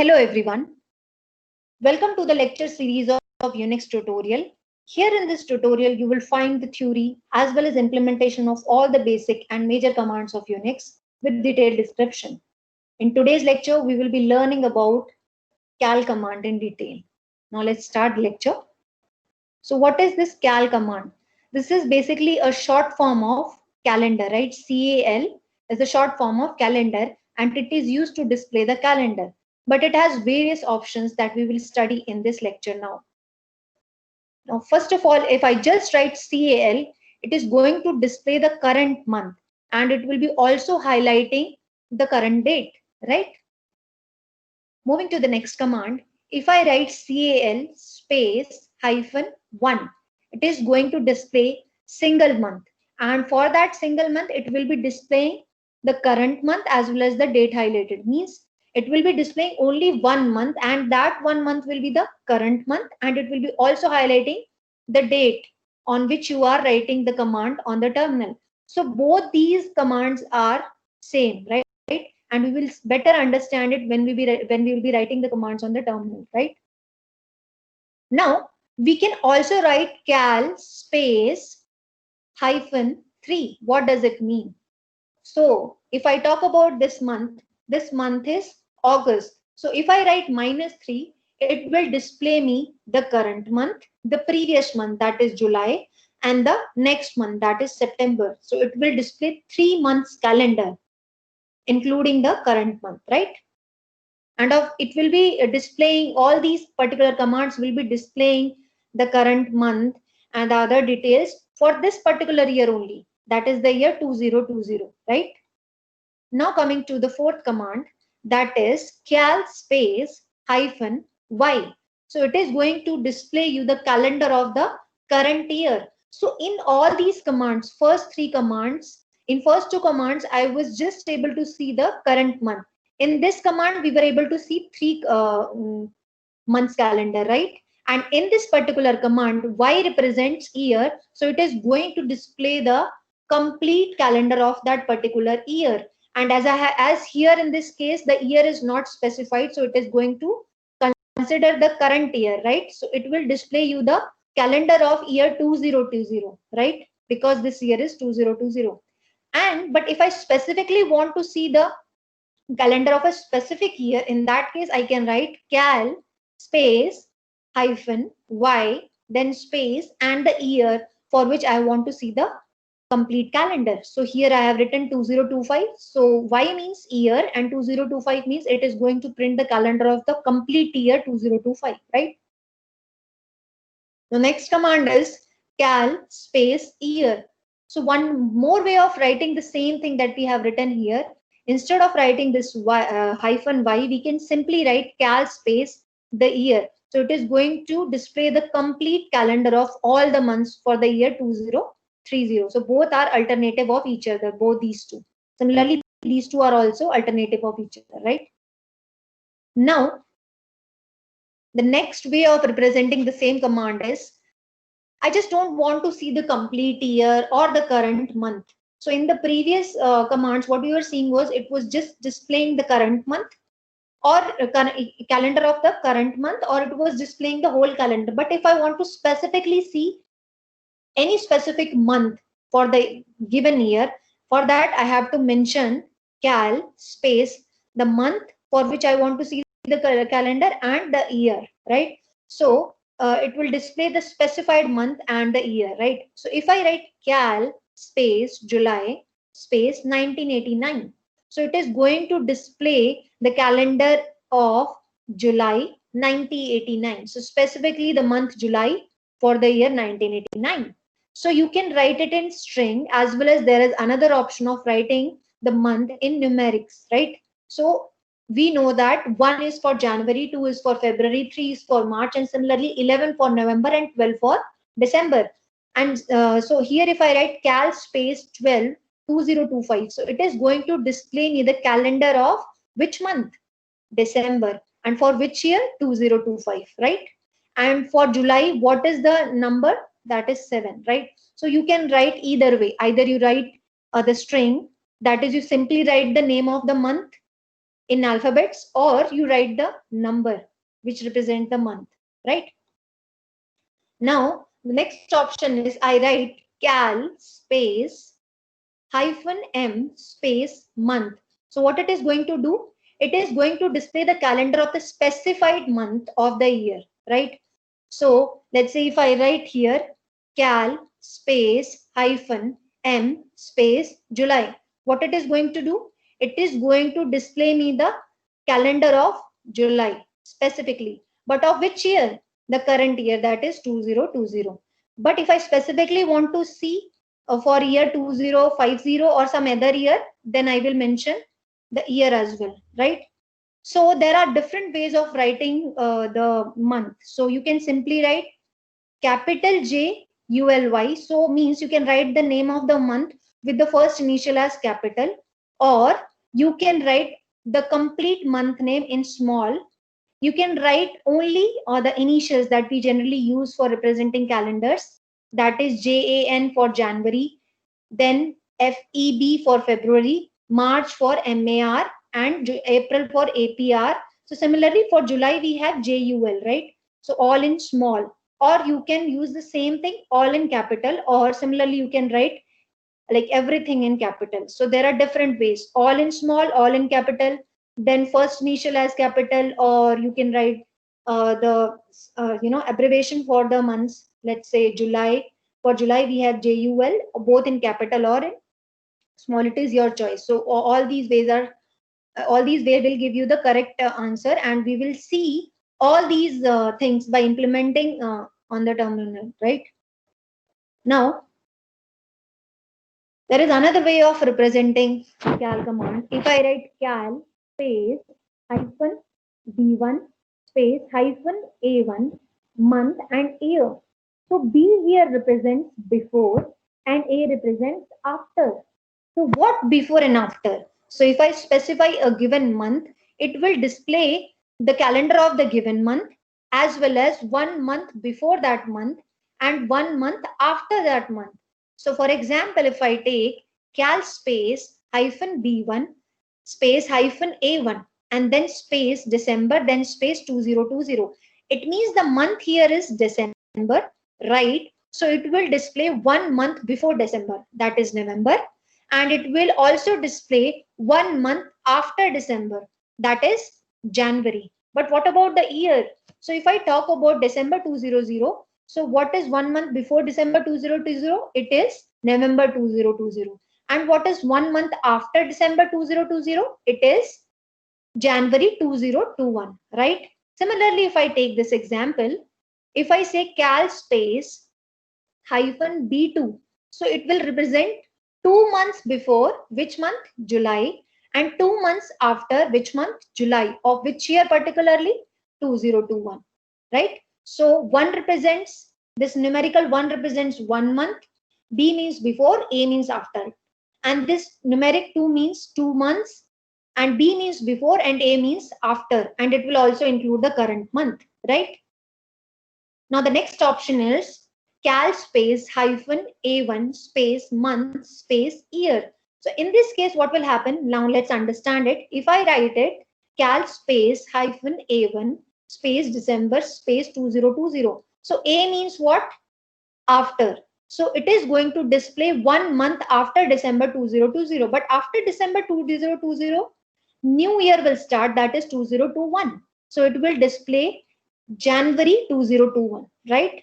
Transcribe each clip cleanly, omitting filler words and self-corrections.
Hello everyone. Welcome to the lecture series of Unix tutorial. Here in this tutorial, you will find the theory as well as implementation of all the basic and major commands of Unix with detailed description. In today's lecture, we will be learning about cal command in detail. Now let's start the lecture. So what is this cal command? This is basically a short form of calendar, right? CAL is a short form of calendar and it is used to display the calendar. But it has various options that we will study in this lecture now. Now, first of all, if I just write CAL, it is going to display the current month and it will be also highlighting the current date, right? Moving to the next command, if I write CAL space -1, it is going to display single month. And for that single month, it will be displaying the current month as well as the date highlighted. Means it will be displaying only 1 month and that 1 month will be the current month and it will be also highlighting the date on which you are writing the command on the terminal. So both these commands are same, right? And we will better understand it when we will be writing the commands on the terminal, right? Now we can also write cal space -3. What does it mean? So if I talk about this month is August. So if I write -3, it will display me the current month, the previous month that is July, and the next month that is September. So it will display 3 months calendar, including the current month, right? And it will be displaying all these particular commands will be displaying the current month and the other details for this particular year only. That is the year 2020, right? Now coming to the fourth command, that is cal space -y. So it is going to display you the calendar of the current year. So in all these commands, first two commands, I was just able to see the current month. In this command, we were able to see 3 months calendar, right? And in this particular command, y represents year. So it is going to display the complete calendar of that particular year. And as here in this case, the year is not specified. So it is going to consider the current year, right? So it will display you the calendar of year 2020, right? Because this year is 2020. But if I specifically want to see the calendar of a specific year, in that case, I can write cal space -y, then space and the year for which I want to see the complete calendar. So here I have written 2025. So y means year and 2025 means it is going to print the calendar of the complete year 2025, right? The next command is cal space year. So one more way of writing the same thing that we have written here. Instead of writing this -y, we can simply write cal space the year. So it is going to display the complete calendar of all the months for the year 2030. So both are alternative of each other, both these two. Similarly, these two are also alternative of each other, right? Now, the next way of representing the same command is, I just don't want to see the complete year or the current month. So in the previous commands, what we were seeing was it was just displaying the current month or calendar of the current month, or it was displaying the whole calendar. But if I want to specifically see any specific month for the given year, for that I have to mention cal space the month for which I want to see the calendar and the year, right? So it will display the specified month and the year, right? So if I write cal space July space 1989, so it is going to display the calendar of July 1989. So specifically the month July for the year 1989. So you can write it in string, as well as there is another option of writing the month in numerics, right? So we know that 1 is for January, 2 is for February, 3 is for March, and similarly 11 for November and 12 for December. And so here if I write cal space 12 2025, so it is going to display me the calendar of which month? December. And for which year? 2025, right? And for July, what is the number? That is 7, right? So you can write either way. Either you write the string, that is you simply write the name of the month in alphabets, or you write the number which represent the month, right? Now, the next option is I write cal space hyphen m space month. So what it is going to do? It is going to display the calendar of the specified month of the year, right? So let's say if I write here cal space hyphen m space July, what it is going to do? It is going to display me the calendar of July specifically, but of which year? The current year, that is 2020. But if I specifically want to see for year 2050 or some other year, then I will mention the year as well, right? So there are different ways of writing the month. So you can simply write capital J U L Y. So means you can write the name of the month with the first initial as capital, or you can write the complete month name in small. You can write only the initials that we generally use for representing calendars. That is JAN for January, then FEB for February, March for MAR, and April for APR. So similarly for July we have JUL, right? So all in small. Or you can use the same thing all in capital, or similarly you can write like everything in capital. So there are different ways: all in small, all in capital, then first initial as capital, or you can write the abbreviation for the months. Let's say July. For July we have JUL, both in capital or in small. It is your choice. So all these ways will give you the correct answer, and we will see all these things by implementing on the terminal, right? Now there is another way of representing cal command. If I write cal space hyphen B1 space hyphen A1 month and year. So B here represents before and A represents after. So what before and after? So if I specify a given month, it will display the calendar of the given month as well as 1 month before that month and 1 month after that month. So for example, if I take cal space hyphen B1 space hyphen A1 and then space December, then space 2020, it means the month here is December, right? So it will display 1 month before December, that is November, and it will also display 1 month after December, that is January. But what about the year? So if I talk about December 2000, so what is 1 month before December 2020? It is November 2020. And what is 1 month after December 2020? It is January 2021, right? Similarly, if I take this example, if I say cal space hyphen B2, so it will represent 2 months before which month? July, and 2 months after which month? July, of which year particularly? 2021, right? So one represents, this numerical one represents 1 month, B means before, A means after, and this numeric 2 means 2 months, and B means before and A means after, and it will also include the current month, right? Now the next option is cal space hyphen A1 space month space year. So in this case, what will happen? Now let's understand it. If I write it cal space hyphen A1 space December space 2020. So A means what? After. So it is going to display 1 month after December 2020. But after December 2020, new year will start, that is 2021. So it will display January 2021, right?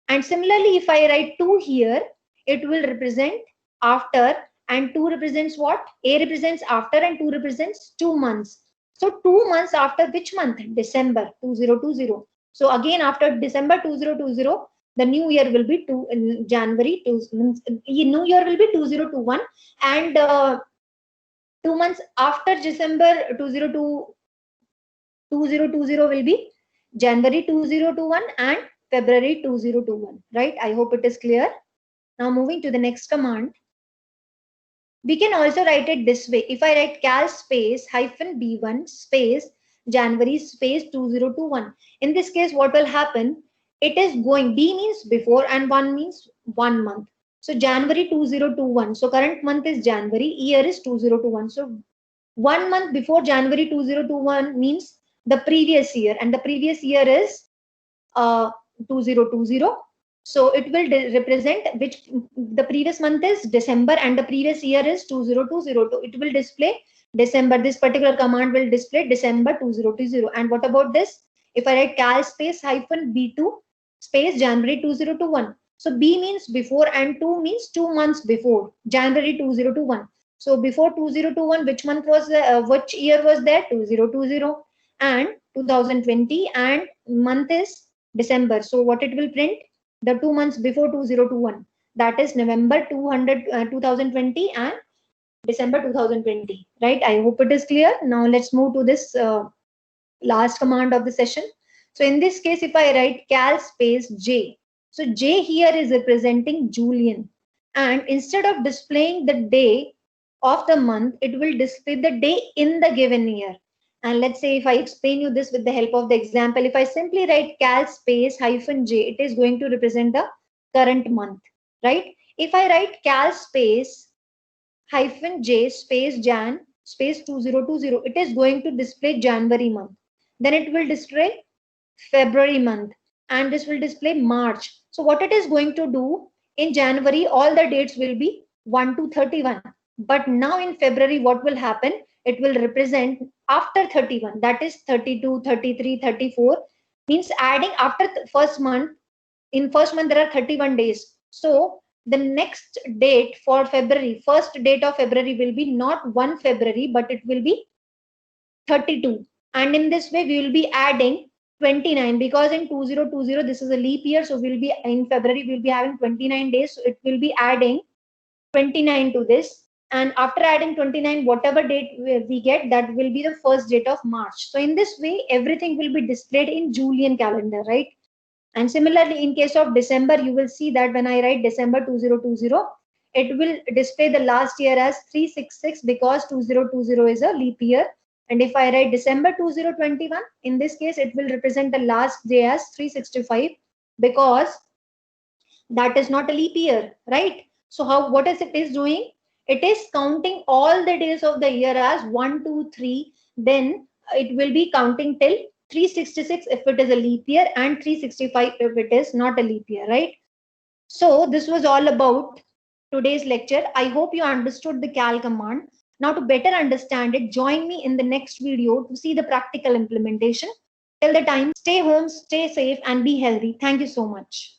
And similarly, if I write 2 here, it will represent after, and 2 represents what? A represents after and 2 represents 2 months. So 2 months after which month? December 2020. So again, after December 2020, the new year will be January 2, new year will be 2021, and 2 months after December 2020 will be January 2021 and February 2021, right? I hope it is clear. Now moving to the next command. We can also write it this way. If I write cal space hyphen B1 space January space 2021. In this case, what will happen? It is going, B means before and 1 means 1 month. So January 2021. So current month is January, year is 2021. So 1 month before January 2021 means the previous year, and the previous year is 2020. So it will represent which the previous month is December and the previous year is 20202. It will display December. This particular command will display December 2020. And what about this? If I write cal space hyphen B2 space January 2021. So B means before and 2 means 2 months before January 2021. So before 2021, which month was which year was there? 2020 and 2020, and month is December. So what it will print? The 2 months before 2021. That is November 2020 and December 2020. Right? I hope it is clear. Now let's move to this last command of the session. So in this case, if I write cal space J, so J here is representing Julian. And instead of displaying the day of the month, it will display the day in the given year. And let's say if I explain you this with the help of the example, if I simply write cal space hyphen J, it is going to represent the current month, right? If I write cal space hyphen J space Jan space 2020, it is going to display January month. Then it will display February month, and this will display March. So what it is going to do in January, all the dates will be 1 to 31. But now in February, what will happen? It will represent after 31, that is 32, 33, 34, means adding after the first month. In first month, there are 31 days. So the next date for February, first date of February will be not 1 February, but it will be 32. And in this way, we will be adding 29, because in 2020 this is a leap year, so we'll be in February we'll be having 29 days, so it will be adding 29 to this. And after adding 29, whatever date we get, that will be the first date of March. So in this way, everything will be displayed in Julian calendar, right? And similarly, in case of December, you will see that when I write December 2020, it will display the last year as 366, because 2020 is a leap year. And if I write December 2021, in this case, it will represent the last day as 365, because that is not a leap year, right? So what is it is doing? It is counting all the days of the year as 1, 2, 3. Then it will be counting till 366 if it is a leap year, and 365 if it is not a leap year, right? So this was all about today's lecture. I hope you understood the cal command. Now to better understand it, join me in the next video to see the practical implementation. Till the time, stay home, stay safe, and be healthy. Thank you so much.